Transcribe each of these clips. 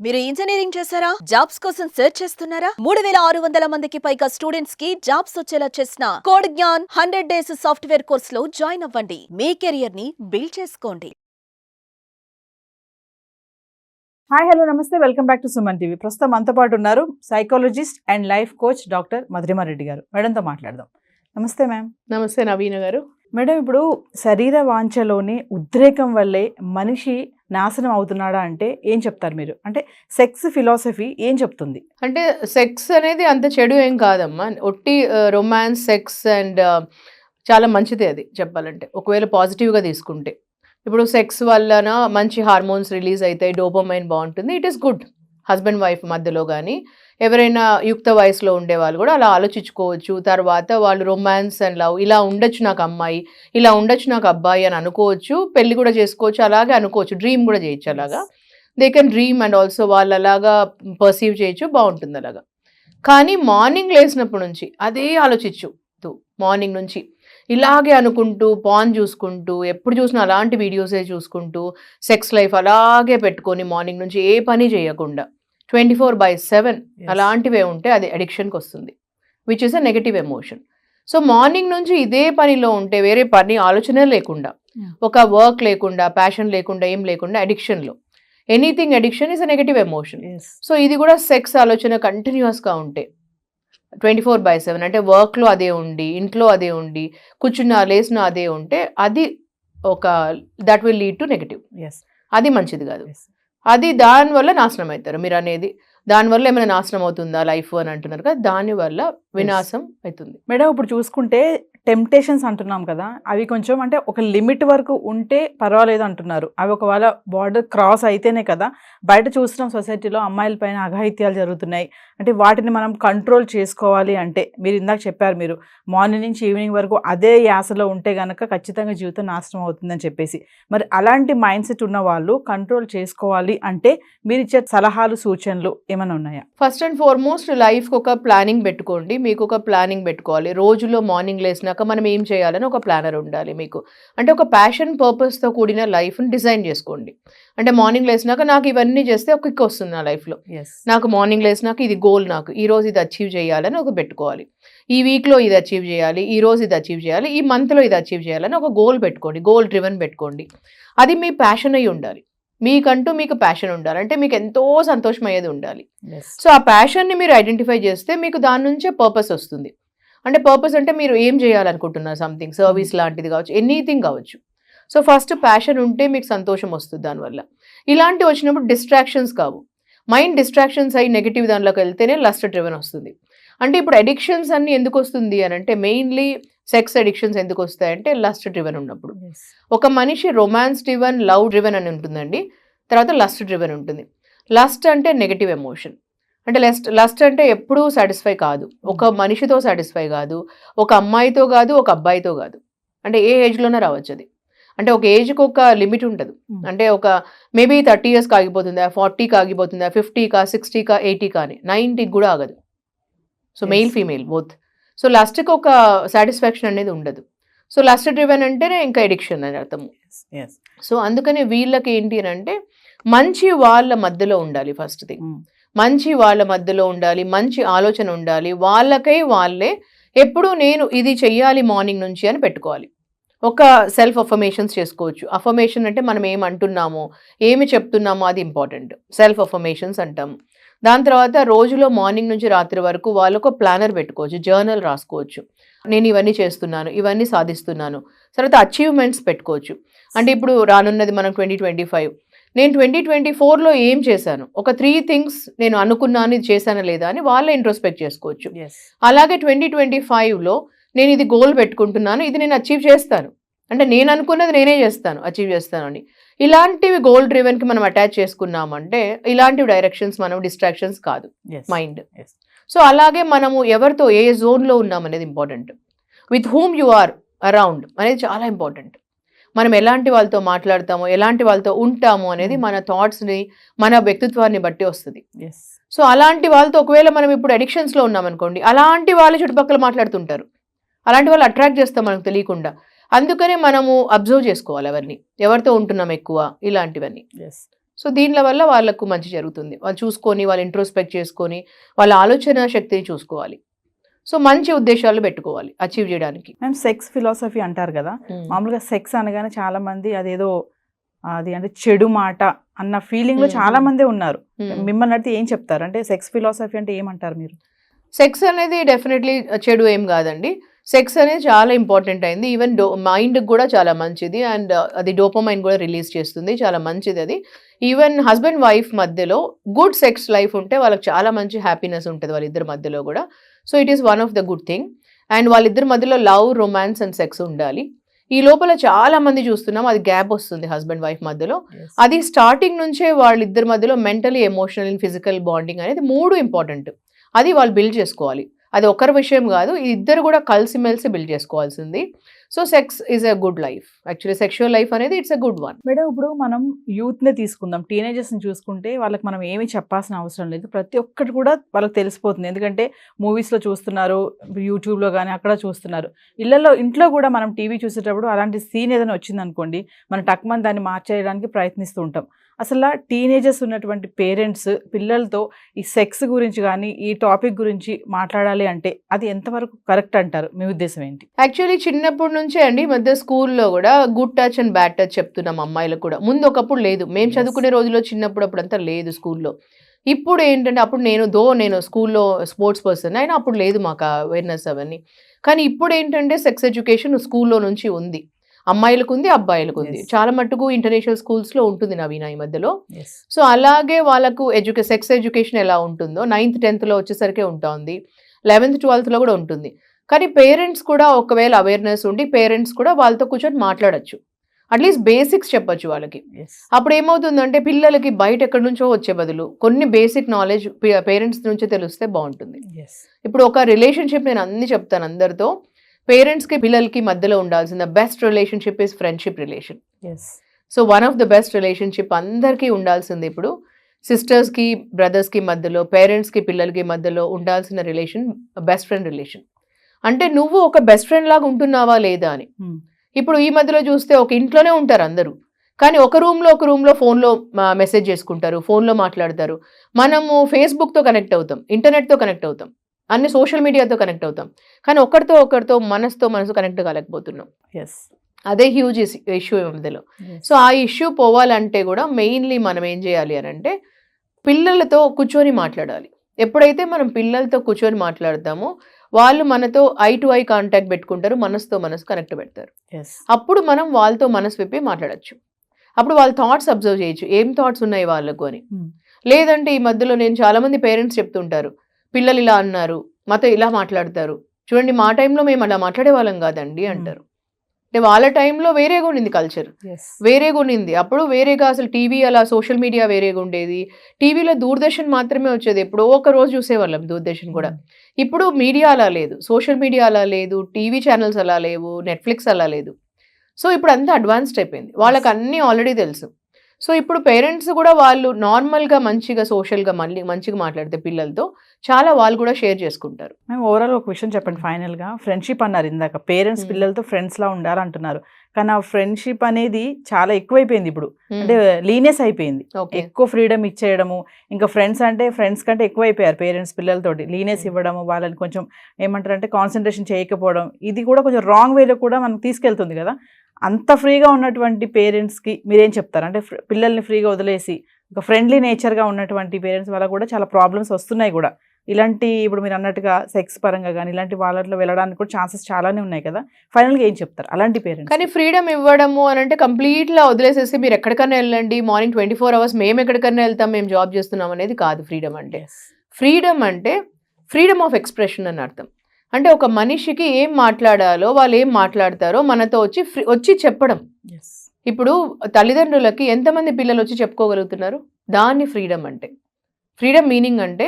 మీరు ఇంజనీరింగ్ చేశారా? జాబ్స్ కోసం సెర్చ్ చేస్తున్నారా? 3600 మందికి పైగా స్టూడెంట్స్ కి జాబ్స్ వచ్చేలా చేసిన code Gyan 100 days software course లో జాయిన్ అవ్వండి. మీ కెరియర్ ని బిల్డ్ చేసుకోండి. Hi hello namaste, welcome back to Suman TV. ప్రస్తుతం మనతో పాటు ఉన్నారు psychologist and life coach doctor Madhurima Reddy గారు. మేడంతో మాట్లాడదాం. నమస్తే మ్యామ్. నమస్తే నవీన గారు. మేడం, ఇప్పుడు శరీర వాంఛలోని ఉద్రేకం వల్లే మనిషి నాశనం అవుతున్నాడా అంటే ఏం చెప్తారు మీరు? అంటే సెక్స్ ఫిలాసఫీ ఏం చెప్తుంది? అంటే సెక్స్ అనేది అంత చెడు ఏం కాదమ్మా. ఒట్టి రొమాన్స్, సెక్స్ అండ్ చాలా మంచిదే అది చెప్పాలంటే, ఒకవేళ పాజిటివ్గా తీసుకుంటే. ఇప్పుడు సెక్స్ వలన మంచి హార్మోన్స్ రిలీజ్ అవుతాయి, డోపమైన్ బాగుంటుంది, it is good. Husband wife మధ్యలో కానీ ఎవరైనా యుక్త వయసులో ఉండే వాళ్ళు కూడా అలా ఆలోచించుకోవచ్చు. తర్వాత వాళ్ళు రొమాన్స్ అండ్ లవ్, ఇలా ఉండొచ్చు నాకు అమ్మాయి, ఇలా ఉండొచ్చు నాకు అబ్బాయి అని అనుకోవచ్చు. పెళ్లి కూడా చేసుకోవచ్చు, అలాగే అనుకోవచ్చు, డ్రీమ్ కూడా చేయొచ్చు. అలాగా they can dream and also వాళ్ళు అలాగా పర్సీవ్ చేయొచ్చు, బాగుంటుంది అలాగా. కానీ మార్నింగ్ లేచినప్పటి నుంచి అదే ఆలోచించు, మార్నింగ్ నుంచి ఇలాగే అనుకుంటూ, పాన్ చూసుకుంటూ, ఎప్పుడు చూసినా అలాంటి వీడియోసే చూసుకుంటూ, సెక్స్ లైఫ్ అలాగే పెట్టుకొని మార్నింగ్ నుంచి ఏ పని చేయకుండా 24/7 అలాంటివే ఉంటే అది అడిక్షన్కి వస్తుంది, which is a negative emotion. So morning నుంచి ఇదే పనిలో ఉంటే, వేరే పని ఆలోచన లేకుండా, ఒక వర్క్ లేకుండా, ప్యాషన్ లేకుండా, ఏం లేకుండా అడిక్షన్లో, anything addiction is a negative emotion. So ఇది కూడా సెక్స్ ఆలోచన కంటిన్యూస్గా ఉంటే 24/7 అంటే వర్క్లో అదే ఉండి, ఇంట్లో అదే ఉండి, కూర్చున్నా లేచినా అదే ఉంటే అది ఒక that will lead to negative. అది మంచిది కాదు. అది దానివల్ల నాశనం అవుతారు. మీరు అనేది దానివల్ల ఏమైనా నాశనం అవుతుందా లైఫ్ అని అంటున్నారు కదా, దానివల్ల వినాశం అవుతుంది. మేడం, ఇప్పుడు చూసుకుంటే టెంప్టేషన్స్ అంటున్నాం కదా, అవి కొంచెం అంటే ఒక లిమిట్ వరకు ఉంటే పర్వాలేదు అంటున్నారు. అవి ఒకవేళ బార్డర్ క్రాస్ అయితేనే కదా బయట చూస్తున్నాం సొసైటీలో అమ్మాయిల పైన అఘాయిత్యాలు జరుగుతున్నాయి. అంటే వాటిని మనం కంట్రోల్ చేసుకోవాలి అంటే, మీరు ఇందాక చెప్పారు, మీరు మార్నింగ్ నుంచి ఈవినింగ్ వరకు అదే యాసలో ఉంటే కనుక ఖచ్చితంగా జీవితం నాశనం అవుతుందని చెప్పేసి. మరి అలాంటి మైండ్ సెట్ ఉన్న వాళ్ళు కంట్రోల్ చేసుకోవాలి అంటే మీరు ఇచ్చే సలహాలు, సూచనలు ఏమైనా ఉన్నాయా? ఫస్ట్ అండ్ ఫార్మోస్ట్ లైఫ్కి ఒక ప్లానింగ్ పెట్టుకోండి. మీకు ఒక ప్లానింగ్ పెట్టుకోవాలి. రోజులో మార్నింగ్ లేసినాక మనం ఏం చేయాలని ఒక ప్లానర్ ఉండాలి మీకు. అంటే ఒక ప్యాషన్, పర్పస్తో కూడిన లైఫ్ని డిజైన్ చేసుకోండి. అంటే మార్నింగ్ లేసినాక నాకు ఇవన్నీ చేస్తే ఒక కిక్ వస్తుంది నా లైఫ్లో. నాకు మార్నింగ్ లేసినాక ఇది గోల్, నాకు ఈరోజు ఇది అచీవ్ చేయాలని ఒక పెట్టుకోవాలి. ఈ వీక్లో ఇది అచీవ్ చేయాలి, ఈ రోజు ఇది అచీవ్ చేయాలి, ఈ మంత్లో ఇది అచీవ్ చేయాలని ఒక గోల్ పెట్టుకోండి. గోల్ డ్రివెన్ పెట్టుకోండి. అది మీ ప్యాషన్ అయి ఉండాలి. మీకంటూ మీకు ప్యాషన్ ఉండాలి. అంటే మీకు ఎంతో సంతోషం అయ్యేది ఉండాలి. సో ఆ ప్యాషన్ని మీరు ఐడెంటిఫై చేస్తే మీకు దాని నుంచే పర్పస్ వస్తుంది. అంటే పర్పస్ అంటే మీరు ఏం చేయాలనుకుంటున్నారు, సంథింగ్ సర్వీస్ లాంటిది కావచ్చు, ఎనీథింగ్ కావచ్చు. సో ఫస్ట్ ప్యాషన్ ఉంటే మీకు సంతోషం వస్తుంది దానివల్ల. ఇలాంటివి వచ్చినప్పుడు డిస్ట్రాక్షన్స్ కావు. మైండ్ డిస్ట్రాక్షన్స్ అయ్యి నెగిటివ్ దానిలోకి వెళ్తేనే లస్ట్ డ్రివెన్ వస్తుంది. అంటే ఇప్పుడు అడిక్షన్స్ అన్ని ఎందుకు వస్తుంది అని అంటే, మెయిన్లీ సెక్స్ అడిక్షన్స్ ఎందుకు వస్తాయంటే లస్ట్ డ్రివెన్ ఉన్నప్పుడు. ఒక మనిషి రొమాన్స్ డ్రివెన్, లవ్ డ్రివెన్ అని ఉంటుందండి. తర్వాత లస్ట్ డ్రివెన్ ఉంటుంది. లస్ట్ అంటే నెగటివ్ ఎమోషన్. అంటే లస్ట్ అంటే ఎప్పుడూ సాటిస్ఫై కాదు, ఒక మనిషితో సాటిస్ఫై కాదు, ఒక అమ్మాయితో కాదు, ఒక అబ్బాయితో కాదు. అంటే ఏ ఏజ్లోనే రావచ్చు అది. అంటే ఒక ఏజ్కి ఒక లిమిట్ ఉంటుంది. అంటే ఒక మేబీ 30 yearsకి ఆగిపోతుందా, 40కి ఆగిపోతుందా, 50కా, 60కా, 80కా అని, 90కి కూడా ఆగదు. So male female both. So లస్ట్కి ఒక సాటిస్ఫాక్షన్ అనేది ఉండదు. సో లస్ట్ డ్రివెన్ అంటేనే ఇంకా ఎడిక్షన్ అని అర్థము. సో అందుకని వీళ్ళకి ఏంటి అని అంటే మంచి వాళ్ళ మధ్యలో ఉండాలి. ఫస్ట్ థింగ్, మంచి వాళ్ళ మధ్యలో ఉండాలి, మంచి ఆలోచన ఉండాలి. వాళ్ళకై వాళ్ళే ఎప్పుడు నేను ఇది చెయ్యాలి మార్నింగ్ నుంచి అని పెట్టుకోవాలి. ఒక సెల్ఫ్ అఫర్మేషన్స్ చేసుకోవచ్చు. అఫర్మేషన్ అంటే మనం ఏమంటున్నామో, ఏమి చెప్తున్నామో అది ఇంపార్టెంట్. సెల్ఫ్ అఫర్మేషన్స్ అంటాము. దాని తర్వాత రోజులో మార్నింగ్ నుంచి రాత్రి వరకు వాళ్ళకు ప్లానర్ పెట్టుకోవచ్చు, జర్నల్ రాసుకోవచ్చు. నేను ఇవన్నీ చేస్తున్నాను, ఇవన్నీ సాధిస్తున్నాను. తర్వాత అచీవ్మెంట్స్ పెట్టుకోవచ్చు. అంటే ఇప్పుడు రానున్నది మనం 2025, నేను 2024లో ఏం చేశాను, ఒక 3 things నేను అనుకున్నాను, ఇది చేశానా లేదా అని వాళ్ళే ఇంట్రోస్పెక్ట్ చేసుకోవచ్చు. అలాగే 2025లో నేను ఇది గోల్ పెట్టుకుంటున్నాను, ఇది నేను అచీవ్ చేస్తాను, అంటే నేను అనుకున్నది నేనే చేస్తాను, అచీవ్ చేస్తాను అని. ఇలాంటివి గోల్ డ్రివెన్కి మనం అటాచ్ చేసుకున్నామంటే ఇలాంటివి డైరెక్షన్స్, మనం డిస్ట్రాక్షన్స్ కాదు మైండ్. సో అలాగే మనము ఎవరితో ఏ జోన్లో ఉన్నాం అనేది important. With whom you are around అనేది చాలా ఇంపార్టెంట్. మనం ఎలాంటి వాళ్ళతో మాట్లాడతామో, ఎలాంటి వాళ్ళతో ఉంటామో అనేది మన థాట్స్ని, మన వ్యక్తిత్వాన్ని బట్టి వస్తుంది. సో అలాంటి వాళ్ళతో ఒకవేళ మనం ఇప్పుడు అడిక్షన్స్లో ఉన్నామనుకోండి, అలాంటి వాళ్ళు చుట్టుపక్కల మాట్లాడుతుంటారు, అలాంటి వాళ్ళు అట్రాక్ట్ చేస్తాం మనకు తెలియకుండా. అందుకనే మనము అబ్జర్వ్ చేసుకోవాలి ఎవరితో ఉంటున్నాం ఎక్కువ, ఇలాంటివన్నీ. సో దీనిల వల్ల వాళ్ళకు మంచి జరుగుతుంది. వాళ్ళు చూసుకొని, వాళ్ళు ఇంట్రోస్పెక్ట్ చేసుకొని, వాళ్ళ ఆలోచన శక్తిని చూసుకోవాలి. సో మంచి ఉద్దేశాలు పెట్టుకోవాలి అచీవ్ చేయడానికి. మ్యామ్ సెక్స్ ఫిలాసఫీ అంటారు కదా, మామూలుగా సెక్స్ అనగానే చాలా మంది అదేదో అది అంటే చెడు మాట అన్న ఫీలింగ్ లో చాలా మంది ఉన్నారు. మిమ్మల్ని అడిగితే ఏం చెప్తారు? అంటే సెక్స్ ఫిలాసఫీ అంటే ఏమంటారు మీరు? సెక్స్ అనేది డెఫినెట్లీ చెడు ఏం కాదండి. సెక్స్ అనేది చాలా ఇంపార్టెంట్ అయింది. ఈవెన్ మైండ్కి కూడా చాలా మంచిది. అండ్ అది డోపమైన్ కూడా రిలీజ్ చేస్తుంది, చాలా మంచిది అది. ఈవెన్ హస్బెండ్ వైఫ్ మధ్యలో గుడ్ సెక్స్ లైఫ్ ఉంటే వాళ్ళకి చాలా మంచి హ్యాపీనెస్ ఉంటుంది వాళ్ళిద్దరి మధ్యలో కూడా. So it is one of the good thing. And వాళ్ళిద్దరి మధ్యలో లవ్, రొమాన్స్ అండ్ సెక్స్ ఉండాలి. ఈ లోపల చాలా మంది చూస్తున్నాం అది గ్యాప్ వస్తుంది హస్బెండ్ వైఫ్ మధ్యలో. అది స్టార్టింగ్ నుంచే వాళ్ళిద్దరి మధ్యలో mentally, emotional and physical bonding అనేది 3 ఇంపార్టెంట్. అది వాళ్ళు బిల్డ్ చేసుకోవాలి. అది ఒకరి విషయం కాదు, ఇద్దరు కూడా కలిసిమెలిసి బిల్డ్ చేసుకోవాల్సింది. So sex is a good life. Actually sexual life అనేది it's a good one. Madam ఇప్పుడు మనం యూత్నే తీసుకుందాం, టీనేజర్స్ని చూసుకుంటే వాళ్ళకి మనం ఏమీ చెప్పాల్సిన అవసరం లేదు. ప్రతి ఒక్కటి కూడా వాళ్ళకి తెలిసిపోతుంది. ఎందుకంటే మూవీస్లో చూస్తున్నారు, యూట్యూబ్లో కానీ అక్కడ చూస్తున్నారు. ఇంట్లో కూడా మనం టీవీ చూసేటప్పుడు అలాంటి సీన్ ఏదైనా వచ్చిందనుకోండి, మనం టక్మని దాన్ని మార్చేయడానికి ప్రయత్నిస్తూ ఉంటాం. అసలు టీనేజర్స్ ఉన్నటువంటి పేరెంట్స్ పిల్లలతో ఈ సెక్స్ గురించి కానీ ఈ టాపిక్ గురించి మాట్లాడాలి అంటే అది ఎంతవరకు కరెక్ట్ అంటారు? మీ ఉద్దేశం ఏంటి? యాక్చువల్లీ చిన్నప్పటి నుంచే అండి ఈ మధ్య స్కూల్లో కూడా good touch and bad touch చెప్తున్నాం అమ్మాయిలకు కూడా. ముందు ఒకప్పుడు లేదు, మేము చదువుకునే రోజుల్లో చిన్నప్పుడు అప్పుడంతా లేదు స్కూల్లో. ఇప్పుడు ఏంటంటే అప్పుడు నేను స్కూల్లో స్పోర్ట్స్ పర్సన్ అయినా అప్పుడు లేదు మాకు అవేర్నెస్ అవన్నీ. కానీ ఇప్పుడు ఏంటంటే సెక్స్ ఎడ్యుకేషన్ స్కూల్లో నుంచి ఉంది, అమ్మాయిలకు ఉంది, అబ్బాయిలకు ఉంది. చాలా మట్టుకు ఇంటర్నేషనల్ స్కూల్స్లో ఉంటుంది నవీన ఈ మధ్యలో. సో అలాగే వాళ్ళకు సెక్స్ ఎడ్యుకేషన్ ఎలా ఉంటుందో 9th 10thలో వచ్చేసరికి ఉంటుంది, 11th 12thలో కూడా ఉంటుంది. కానీ పేరెంట్స్ కూడా ఒకవేళ అవేర్నెస్ ఉండి పేరెంట్స్ కూడా వాళ్ళతో కూర్చొని మాట్లాడచ్చు, అట్లీస్ట్ బేసిక్స్ చెప్పొచ్చు వాళ్ళకి. అప్పుడు ఏమవుతుందంటే పిల్లలకి బయట ఎక్కడి నుంచో వచ్చే బదులు కొన్ని బేసిక్ నాలెడ్జ్ పేరెంట్స్ నుంచే తెలిస్తే బాగుంటుంది. ఇప్పుడు ఒక రిలేషన్షిప్ నేను అన్ని చెప్తాను అందరితో, పేరెంట్స్కి పిల్లలకి మధ్యలో ఉండాల్సిన best relationship is friendship relation. So one of the best relationship అందరికీ ఉండాల్సింది. ఇప్పుడు సిస్టర్స్కి బ్రదర్స్కి మధ్యలో, పేరెంట్స్కి పిల్లలకి మధ్యలో ఉండాల్సిన రిలేషన్ బెస్ట్ ఫ్రెండ్ రిలేషన్. అంటే నువ్వు ఒక బెస్ట్ ఫ్రెండ్ లాగా ఉంటున్నావా లేదా అని. ఇప్పుడు ఈ మధ్యలో చూస్తే ఒక ఇంట్లోనే ఉంటారు అందరూ, కానీ ఒక రూమ్లో ఫోన్లో మెసేజ్ చేసుకుంటారు, ఫోన్లో మాట్లాడతారు. మనము ఫేస్బుక్తో కనెక్ట్ అవుతాం, ఇంటర్నెట్తో కనెక్ట్ అవుతాం, అన్ని సోషల్ మీడియాతో కనెక్ట్ అవుతాం, కానీ ఒకరితో మనసు కనెక్ట్ కాలేకపోతున్నాం. అదే హ్యూజ్ ఇష్యూ మధ్యలో. సో ఆ ఇష్యూ పోవాలంటే కూడా మెయిన్లీ మనం ఏం చేయాలి అని అంటే పిల్లలతో కూర్చొని మాట్లాడాలి. ఎప్పుడైతే మనం పిల్లలతో కూర్చొని మాట్లాడతామో వాళ్ళు మనతో ఐ టు ఐ కాంటాక్ట్ పెట్టుకుంటారు, మనసుతో మనసు కనెక్ట్ పెడతారు. అప్పుడు మనం వాళ్ళతో మనసు విప్పి మాట్లాడచ్చు. అప్పుడు వాళ్ళ థాట్స్ అబ్జర్వ్ చేయొచ్చు, ఏం థాట్స్ ఉన్నాయి వాళ్ళకు అని. లేదంటే ఈ మధ్యలో నేను చాలా మంది పేరెంట్స్ చెప్తుంటారు, పిల్లలు ఇలా అన్నారు, మాతో ఇలా మాట్లాడతారు, చూడండి మా టైంలో మేము అలా మాట్లాడే వాళ్ళం కాదండి అంటారు. అంటే వాళ్ళ టైంలో వేరేగా ఉండింది కల్చర్, వేరేగా ఉండింది. అప్పుడు వేరేగా అసలు టీవీ అలా సోషల్ మీడియా వేరేగా ఉండేది. టీవీలో దూరదర్శన్ మాత్రమే వచ్చేది, ఎప్పుడో ఒక రోజు చూసేవాళ్ళం దూరదర్శన్ కూడా. ఇప్పుడు మీడియా అలా లేదు, సోషల్ మీడియా అలా లేదు, టీవీ ఛానల్స్ అలా లేవు, నెట్ఫ్లిక్స్ అలా లేదు. సో ఇప్పుడు అంతా అడ్వాన్స్డ్ అయిపోయింది, వాళ్ళకి అన్నీ ఆల్రెడీ తెలుసు. సో ఇప్పుడు పేరెంట్స్ కూడా వాళ్ళు నార్మల్గా మంచిగా సోషల్గా మంచిగా మాట్లాడితే పిల్లలతో చాలా వాళ్ళు కూడా షేర్ చేసుకుంటారు. మేము ఓవరాల్ ఒక విషయం చెప్పండి ఫైనల్గా. ఫ్రెండ్షిప్ అన్నారు ఇందాక, పేరెంట్స్ పిల్లలతో ఫ్రెండ్స్లా ఉండాలంటున్నారు, కానీ ఆ ఫ్రెండ్షిప్ అనేది చాలా ఎక్కువైపోయింది ఇప్పుడు. అంటే లీనియస్ అయిపోయింది, ఎక్కువ ఫ్రీడమ్ ఇచ్చేయడము. ఇంకా ఫ్రెండ్స్ అంటే ఫ్రెండ్స్ కంటే ఎక్కువ అయిపోయారు పేరెంట్స్ పిల్లలతోటి. లీనియస్ ఇవ్వడము, వాళ్ళని కొంచెం ఏమంటారు అంటే కాన్సన్ట్రేషన్ చేయకపోవడం, ఇది కూడా కొంచెం రాంగ్ వేలో కూడా మనకు తీసుకెళ్తుంది కదా. అంత ఫ్రీగా ఉన్నటువంటి పేరెంట్స్కి మీరేం చెప్తారు? అంటే పిల్లల్ని ఫ్రీగా వదిలేసి ఒక ఫ్రెండ్లీ నేచర్గా ఉన్నటువంటి పేరెంట్స్ వల్ల కూడా చాలా ప్రాబ్లమ్స్ వస్తున్నాయి కూడా. ఇలాంటి ఇప్పుడు మీరు అన్నట్టుగా సెక్స్ పరంగా కానీ ఇలాంటి వాళ్ళలో వెళ్ళడానికి కూడా ఛాన్సెస్ చాలానే ఉన్నాయి కదా. ఫైనల్గా ఏం చెప్తారు అలాంటి పేరెంట్స్? కానీ ఫ్రీడమ్ ఇవ్వడము అని అంటే కంప్లీట్గా వదిలేసేసి మీరు ఎక్కడికైనా వెళ్ళండి, మార్నింగ్ 24 hours మేము ఎక్కడికైనా వెళ్తాం, మేము జాబ్ చేస్తున్నాం అనేది కాదు ఫ్రీడమ్ అంటే. ఫ్రీడమ్ అంటే ఫ్రీడమ్ ఆఫ్ ఎక్స్ప్రెషన్ అని అర్థం. అంటే ఒక మనిషికి ఏం మాట్లాడాలో, వాళ్ళు ఏం మాట్లాడతారో మనతో వచ్చి చెప్పడం. ఇప్పుడు తల్లిదండ్రులకి ఎంతమంది పిల్లలు వచ్చి చెప్పుకోగలుగుతున్నారు, దాన్ని ఫ్రీడమ్ అంటే. ఫ్రీడమ్ మీనింగ్ అంటే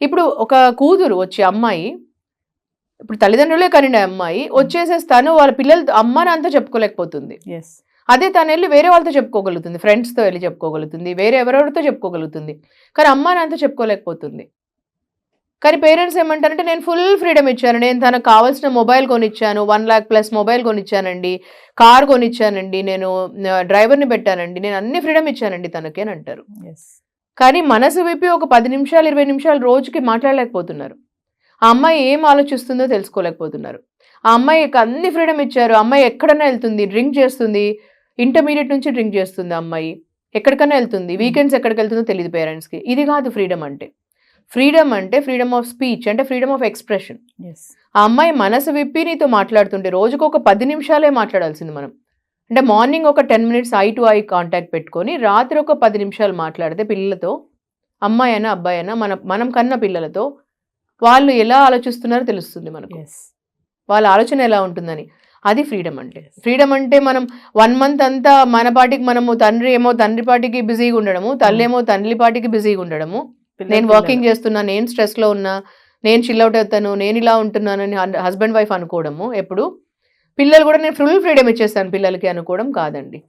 ఇప్పుడు ఒక కూతురు వచ్చి అమ్మాయి, ఇప్పుడు తల్లిదండ్రులే కనిన అమ్మాయి వచ్చేసేసి తను వాళ్ళ పిల్లలతో అమ్మ నాన్నతో చెప్పుకోలేకపోతుంది. అదే తను వెళ్ళి వేరే వాళ్ళతో చెప్పుకోగలుగుతుంది, ఫ్రెండ్స్తో వెళ్ళి చెప్పుకోగలుగుతుంది, వేరే ఎవరెవరితో చెప్పుకోగలుగుతుంది, కానీ అమ్మ నాన్నతో చెప్పుకోలేకపోతుంది. కానీ పేరెంట్స్ ఏమంటారంటే నేను ఫుల్ ఫ్రీడమ్ ఇచ్చాను, నేను తనకు కావాల్సిన మొబైల్ కొనిచ్చాను, 1 lakh ప్లస్ మొబైల్ కొనిచ్చానండి, కార్ కొనిచ్చానండి, నేను డ్రైవర్ని పెట్టానండి, నేను అన్ని ఫ్రీడమ్ ఇచ్చానండి తనకి అని అంటారు. కానీ మనసు విప్పి ఒక 10 నిమిషాలు 20 నిమిషాలు రోజుకి మాట్లాడలేకపోతున్నారు. ఆ అమ్మాయి ఏం ఆలోచిస్తుందో తెలుసుకోలేకపోతున్నారు. ఆ అమ్మాయికి అన్ని ఫ్రీడమ్ ఇచ్చారు, అమ్మాయి ఎక్కడైనా వెళ్తుంది, డ్రింక్ చేస్తుంది, ఇంటర్మీడియట్ నుంచి డ్రింక్ చేస్తుంది అమ్మాయి, ఎక్కడికైనా వెళ్తుంది, వీకెండ్స్ ఎక్కడికి వెళ్తుందో తెలియదు పేరెంట్స్కి. ఇది కాదు ఫ్రీడమ్ అంటే. ఫ్రీడమ్ అంటే ఫ్రీడమ్ ఆఫ్ స్పీచ్, అంటే ఫ్రీడమ్ ఆఫ్ ఎక్స్ప్రెషన్. ఆ అమ్మాయి మనసు విప్పి నీతో మాట్లాడుతుంటే రోజుకు ఒక 10 నిమిషాలే మాట్లాడాల్సింది మనం. అంటే మార్నింగ్ ఒక 10 minutes I to eye contact పెట్టుకొని రాత్రి ఒక 10 నిమిషాలు మాట్లాడితే పిల్లలతో, అమ్మాయి అయినా అబ్బాయి అయినా, మనం కన్న పిల్లలతో వాళ్ళు ఎలా ఆలోచిస్తున్నారో తెలుస్తుంది మనకు, వాళ్ళ ఆలోచన ఎలా ఉంటుందని. అది ఫ్రీడమ్ అంటే. ఫ్రీడమ్ అంటే మనం 1 month అంతా మన పాటికి మనము, తండ్రి ఏమో తండ్రి పాటికి బిజీగా ఉండడము, తల్లి ఏమో తల్లి పాటికి బిజీగా ఉండడము, నేను వర్కింగ్ చేస్తున్నా, నేను స్ట్రెస్లో ఉన్నా, నేను చిల్అవుట్ అవుతాను, నేను ఇలా ఉంటున్నానని హస్బెండ్ వైఫ్ అనుకోవడము. ఎప్పుడు పిల్లలు కూడా నేను ఫుల్ ఫ్రీడమ్ ఇచ్చేస్తాను పిల్లలకి అనుకోవడం కాదండి.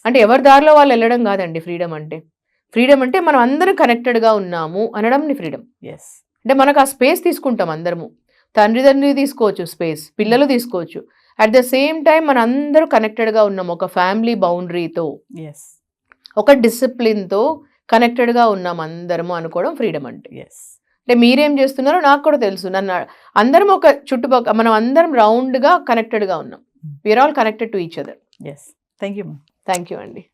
అంటే ఎవరి దారిలో వాళ్ళు వెళ్ళడం కాదండి ఫ్రీడమ్ అంటే. ఫ్రీడమ్ అంటే మనం అందరం కనెక్టెడ్గా ఉన్నాము అనడం ఫ్రీడమ్. అంటే మనకు ఆ స్పేస్ తీసుకుంటాం అందరము. తండ్రి తీసుకోవచ్చు స్పేస్, పిల్లలు తీసుకోవచ్చు. అట్ ద సేమ్ టైం మన అందరూ కనెక్టెడ్గా ఉన్నాము ఒక ఫ్యామిలీ బౌండరీతో, ఒక డిసిప్లిన్తో కనెక్టెడ్గా ఉన్నాం అందరము అనుకోవడం ఫ్రీడమ్ అంటే. అంటే మీరేం చేస్తున్నారో నాకు కూడా తెలుసు. నన్ను అందరం ఒక చుట్టుపక్కల మనం అందరం రౌండ్గా కనెక్టెడ్గా ఉన్నాం. We are all connected to each other. Thank you thank you అండి.